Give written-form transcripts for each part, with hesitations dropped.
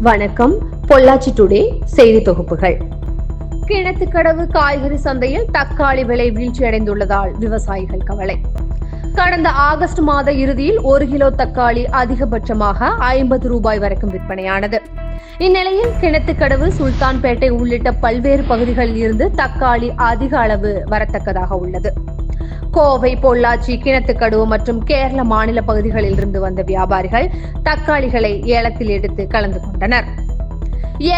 வணக்கம். பொள்ளாச்சி டுடே செய்தி தொகுப்புகள். கிணத்துக்கடவு காய்கறி சந்தையில் தக்காளி விலை வீழ்ச்சியடைந்துள்ளதால் விவசாயிகள் கவலை. கடந்த ஆகஸ்ட் மாத இறுதியில் 1 கிலோ தக்காளி அதிகபட்சமாக 50 ரூபாய் வரைக்கும் விற்பனையானது. இந்நிலையில் கிணத்துக்கடவு, சுல்தான்பேட்டை உள்ளிட்ட பல்வேறு பகுதிகளில் இருந்து தக்காளி அதிக அளவு வரத்தக்கதாக உள்ளது. கோவை, பொள்ளாச்சி, கிணத்துக்கடவு மற்றும் கேரள மாநில பகுதிகளில் இருந்து வந்த வியாபாரிகள் தக்காளிகளை ஏலத்தில் எடுத்து கலந்து கொண்டனர்.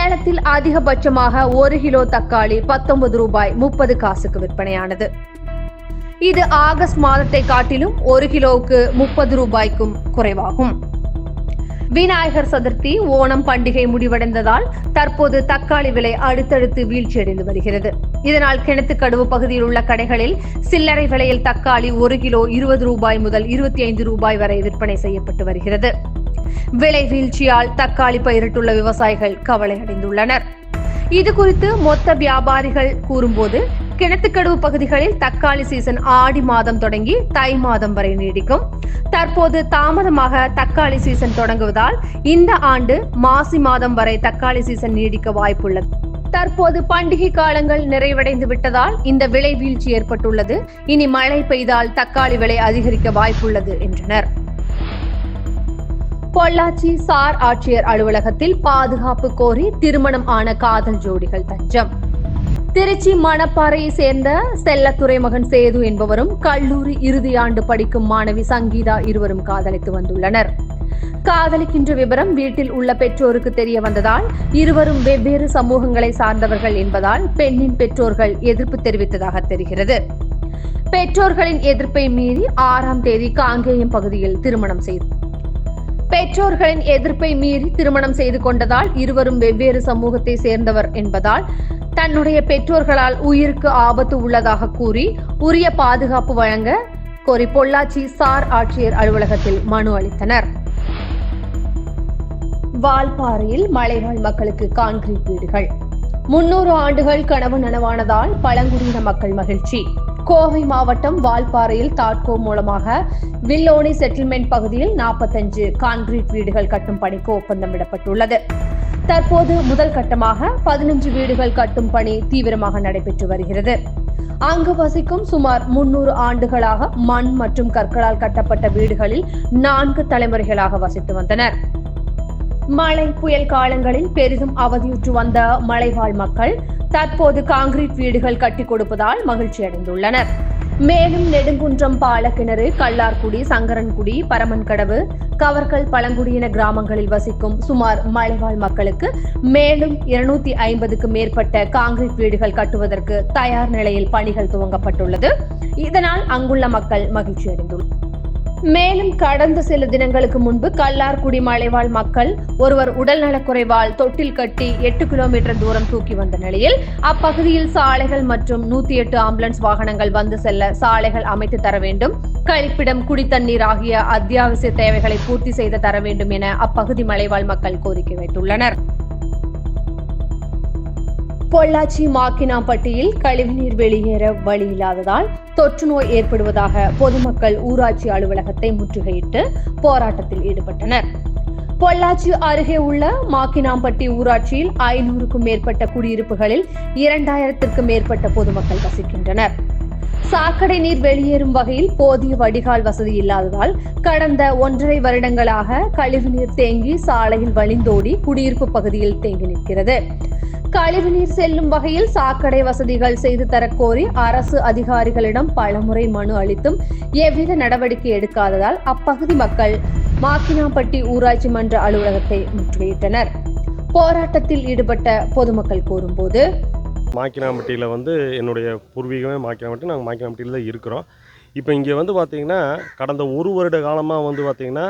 ஏலத்தில் அதிகபட்சமாக 1 கிலோ தக்காளி 19 ரூபாய் 30 காசுக்கு விற்பனையானது. இது ஆகஸ்ட் மாதத்தை காட்டிலும் 1 கிலோவுக்கு 30 ரூபாய்க்கும் குறைவாகும். விநாயகர் சதுர்த்தி, ஓணம் பண்டிகை முடிவடைந்ததால் தற்போது தக்காளி விலை அடுத்தடுத்து வீழ்ச்சியடைந்து வருகிறது. இதனால் கிணத்துக்கடவு பகுதியில் உள்ள கடைகளில் சில்லறை விலையில் தக்காளி 1 கிலோ 20 ரூபாய் முதல் 25 ரூபாய் வரை விற்பனை செய்யப்பட்டு வருகிறது. விலை வீழ்ச்சியால் தக்காளி பயிரிட்டுள்ள விவசாயிகள் கவலை அடைந்துள்ளனர். இதுகுறித்து மொத்த வியாபாரிகள் கூறும்போது, கிணத்துக்கடவு பகுதிகளில் தக்காளி சீசன் ஆடி மாதம் தொடங்கி தை மாதம் வரை நீடிக்கும். தற்போது தாமதமாக தக்காளி சீசன் தொடங்குவதால் இந்த ஆண்டு மாசி மாதம் வரை தக்காளி சீசன் நீடிக்க வாய்ப்புள்ளது. தற்போது பண்டிகை காலங்கள் நிறைவடைந்து விட்டதால் இந்த விலை வீழ்ச்சி ஏற்பட்டுள்ளது. இனி மழை பெய்தால் தக்காளி விலை அதிகரிக்க வாய்ப்புள்ளது என்றனர். பொள்ளாச்சி சார் ஆட்சியர் அலுவலகத்தில் பாதுகாப்பு கோரி திருமணம் ஆன காதல் ஜோடிகள் தஞ்சம். திருச்சி மணப்பாறையை சேர்ந்த செல்லத்துறை மகன் சேது என்பவரும், கல்லூரி இறுதியாண்டு படிக்கும் மாணவி சங்கீதா இருவரும் காதலித்து வந்துள்ளனர். காதலிக்கின்ற விவரம் வீட்டில் உள்ள பெற்றோருக்கு தெரிய வந்ததால் இருவரும் வெவ்வேறு சமூகங்களை சார்ந்தவர்கள் என்பதால் பெண்ணின் பெற்றோர்கள் எதிர்ப்பு தெரிவித்ததாக தெரிகிறது. பெற்றோர்களின் எதிர்ப்பை மீறி 6ஆம் தேதி காங்கேயம் பகுதியில் திருமணம் செய்து கொண்டதால் இருவரும் வெவ்வேறு சமூகத்தை சேர்ந்தவர் என்பதால் தன்னுடைய பெற்றோர்களால் உயிருக்கு ஆபத்து உள்ளதாக கூறி உரிய பாதுகாப்பு வழங்க கோரி பொள்ளாச்சி சார் ஆட்சியர் அலுவலகத்தில் மனு அளித்தனர். வால்பாறையில் மலைவாழ் மக்களுக்கு கான்கிரீட் வீடுகள். 300 ஆண்டுகள் கனவு நனவானதால் பழங்குடியின மக்கள் மகிழ்ச்சி. கோவை மாவட்டம் வால்பாறையில் தாட்கோ மூலமாக வில்லோனி செட்டில்மெண்ட் பகுதியில் 45 கான்கிரீட் வீடுகள் கட்டும் பணிக்கு ஒப்பந்தம் விடப்பட்டுள்ளது. தற்போது முதல் கட்டமாக 15 வீடுகள் கட்டும் பணி தீவிரமாக நடைபெற்று வருகிறது. அங்கு வசிக்கும் சுமார் 300 ஆண்டுகளாக மண் மற்றும் கற்களால் கட்டப்பட்ட வீடுகளில் 4 தலைமுறைகளாக வசித்து வந்தனர். மழை, புயல் காலங்களில் பெரிதும் அவதியுற்று வந்த மலைவாழ் மக்கள் தற்போது கான்கிரீட் வீடுகள் கட்டிக் கொடுப்பதால் மகிழ்ச்சி அடைந்துள்ளனர். மேலும் நெடுங்குன்றம், பாலக்கிணறு, கல்லார்குடி, சங்கரன்குடி, பரமன்கடவு, கவர்கல் பழங்குடியின கிராமங்களில் வசிக்கும் சுமார் மலைவாழ் மக்களுக்கு மேலும் 250க்கு மேற்பட்ட கான்கிரீட் வீடுகள் கட்டுவதற்கு தயார் நிலையில் பணிகள் துவங்கப்பட்டுள்ளது. இதனால் அங்குள்ள மக்கள் மகிழ்ச்சி அடைந்துள்ளனர். மேலும் கடந்த சில தினங்களுக்கு முன்பு கல்லார்குடி மலைவாழ் மக்கள் ஒருவர் உடல்நலக்குறைவால் தொட்டில் கட்டி 8 கிலோமீட்டர் தூரம் தூக்கி வந்த நிலையில் அப்பகுதியில் சாலைகள் மற்றும் 108 ஆம்புலன்ஸ் வாகனங்கள் வந்து செல்ல சாலைகள் அமைத்து தர வேண்டும், கழிப்பிடம், குடித்தண்ணீர் ஆகிய அத்தியாவசிய தேவைகளை பூர்த்தி செய்து தர வேண்டும் என அப்பகுதி மலைவாழ் மக்கள் கோரிக்கை வைத்துள்ளனர். பொள்ளாச்சி மாக்கினாம்பட்டியில் கழிவுநீர் வெளியேற வழி இல்லாததால் தொற்று நோய் ஏற்படுவதாக பொதுமக்கள் ஊராட்சி அலுவலகத்தை முற்றுகையிட்டு போராட்டத்தில் ஈடுபட்டனர். பொள்ளாச்சி அருகே உள்ள மாக்கினாம்பட்டி ஊராட்சியில் 500க்கும் மேற்பட்ட குடியிருப்புகளில் 2000த்திற்கும் மேற்பட்ட பொதுமக்கள் வசிக்கின்றனர். சாக்கடை நீர் வெளியேறும் வகையில் போதிய வடிகால் வசதி இல்லாததால் கடந்த 1.5 வருடங்களாக கழிவுநீர் தேங்கி சாலையில் வழிந்தோடி குடியிருப்பு பகுதியில் தேங்கி நிற்கிறது. கழிவுநீர் செல்லும் வகையில் சாக்கடை வசதிகள் செய்து தரக்கோரி அரசு அதிகாரிகளிடம் பலமுறை மனு அளித்தும் எவ்வித நடவடிக்கை எடுக்காததால் அப்பகுதி மக்கள் மாக்கினாம்பட்டி ஊராட்சி மன்ற அலுவலகத்தை முற்றுகையிட்டனர். போராட்டத்தில் ஈடுபட்ட பொதுமக்கள் கூறும்போது, மாக்கினாம்பட்டியில் என்னுடைய பூர்வீகமே மாக்கினாம்பட்டி, நாங்கள் மாக்கினாம்பட்டியில் தான் இருக்கிறோம். இப்போ இங்கே பார்த்திங்கன்னா கடந்த 1 வருட காலமாக பார்த்திங்கன்னா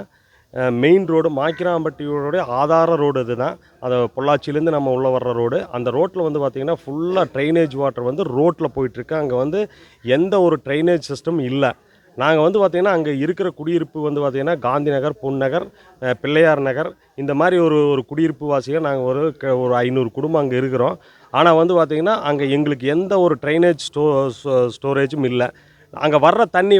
மெயின் ரோடு மாக்கினாம்பட்டியோடைய ஆதார ரோடு இதுதான். அதை பொள்ளாச்சியிலேருந்து நம்ம உள்ளே வர்ற ரோடு. அந்த ரோட்டில் பார்த்திங்கன்னா ஃபுல்லாக ட்ரைனேஜ் வாட்டர் ரோட்டில் போயிட்டுருக்கு. அங்கே எந்த ஒரு ட்ரைனேஜ் சிஸ்டம் இல்லை. நாங்கள் பார்த்திங்கன்னா அங்கே இருக்கிற குடியிருப்பு பார்த்திங்கன்னா காந்தி நகர், பொன் நகர், பிள்ளையார் நகர், இந்த மாதிரி ஒரு குடியிருப்பு வாசிகள் நாங்கள் ஒரு 500 குடும்பம் அங்கே இருக்கிறோம். ஆனால் பார்த்திங்கன்னா அங்கே எங்களுக்கு எந்த ஒரு ட்ரைனேஜ் ஸ்டோரேஜும் இல்லை. அங்கே வர்ற தண்ணி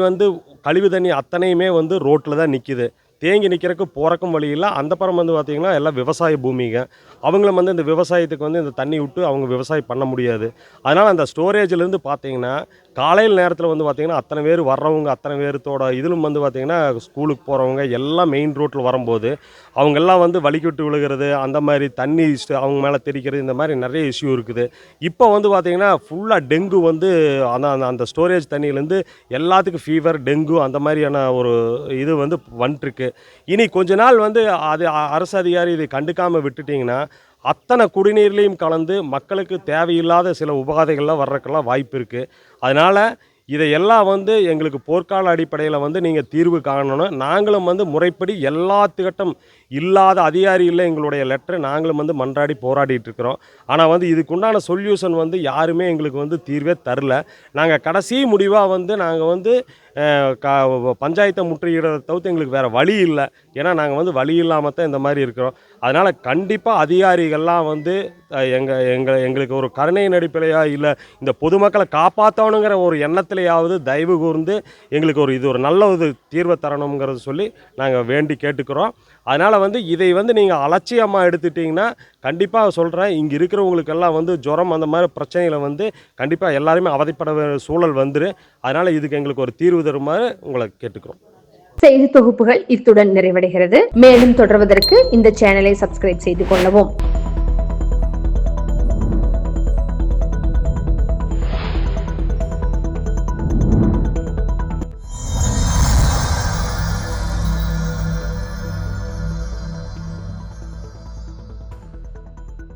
கழிவு தண்ணி அத்தனையுமே ரோட்டில் தான் நிற்கிது. தேங்கி நிற்கிறதுக்கு போகிறக்கும் வழி இல்லை. அந்த புறம் வந்து பார்த்திங்கன்னா எல்லாம் விவசாய பூமிங்க. அவங்களும் வந்து இந்த விவசாயத்துக்கு வந்து இந்த தண்ணி விட்டு அவங்க விவசாயம் பண்ண முடியாது. அதனால் அந்த ஸ்டோரேஜ்லேருந்து பார்த்திங்கன்னா காலையில் நேரத்தில் வந்து பார்த்திங்கன்னா அத்தனை பேர் வர்றவங்க அத்தனை பேர்த்தோட இதிலும் வந்து பார்த்திங்கன்னா ஸ்கூலுக்கு போகிறவங்க எல்லாம் மெயின் ரோட்டில் வரும்போது அவங்கெல்லாம் வந்து வலிக்கிட்டு விழுகிறது, அந்த மாதிரி தண்ணி அவங்க மேலே தெளிக்கிறது, இந்த மாதிரி நிறைய இஷ்யூ இருக்குது. இப்போ வந்து பார்த்திங்கன்னா ஃபுல்லாக டெங்கு வந்து அந்த ஸ்டோரேஜ் தண்ணியிலேருந்து எல்லாத்துக்கும் ஃபீவர், டெங்கு அந்த மாதிரியான ஒரு இது வந்து வந்துட்டுருக்கு. இனி கொஞ்ச நாள் வந்து அது அரசு அதிகாரி இதை கண்டுக்காமல் விட்டுட்டிங்கன்னா அத்தனை குடிநீர்லேயும் கலந்து மக்களுக்கு தேவையில்லாத சில உபாதைகள்லாம் வர்றதுக்கெல்லாம் வாய்ப்பு இருக்குது. அதனால் இதையெல்லாம் வந்து எங்களுக்கு போர்க்கால அடிப்படையில் வந்து நீங்கள் தீர்வு காணணும். நாங்களும் வந்து முறைப்படி எல்லாத்துக்கிட்டும் இல்லாத அதிகாரி இல்லை எங்களுடைய லெட்டரை நாங்களும் வந்து மன்றாடி போராடிட்டு இருக்கிறோம். ஆனால் வந்து இதுக்குண்டான சொல்யூஷன் வந்து யாருமே எங்களுக்கு வந்து தீர்வே தரல. நாங்கள் கடைசி முடிவாக வந்து நாங்கள் வந்து பஞ்சாயத்தை முற்றுகிறத தவிர்த்து எங்களுக்கு வேறு வழி இல்லை. ஏன்னா நாங்கள் வந்து வழி இல்லாமல் தான் இந்த மாதிரி இருக்கிறோம். அதனால் கண்டிப்பாக அதிகாரிகள்லாம் வந்து எங்களுக்கு ஒரு கருணையின் அடிப்படையாக இல்லை இந்த பொதுமக்களை காப்பாற்றணுங்கிற ஒரு எண்ணத்திலேயாவது தயவு கூர்ந்து எங்களுக்கு இது ஒரு நல்ல ஒரு தீர்வை தரணுங்கிறத சொல்லி நாங்கள் வேண்டி கேட்டுக்கிறோம். அதனால் வந்து இதை வந்து நீங்கள் அலட்சியமாக எடுத்துட்டிங்கன்னா கண்டிப்பாக சொல்கிறேன், இங்கே இருக்கிறவங்களுக்கெல்லாம் வந்து ஜுரம் அந்த மாதிரி பிரச்சனைகளை வந்து கண்டிப்பாக எல்லாருமே அவதிப்பட சூழல் வந்துடும். அதனால் இதுக்கு எங்களுக்கு ஒரு தீர்வு தருமாறு உங்களை கேட்டுக்கிறோம். செய்தி தொகுப்புகள் இத்துடன் நிறைவடைகிறது. மேலும் தொடர்வதற்கு இந்த சேனலை சப்ஸ்கிரைப் செய்து கொள்ளவும்.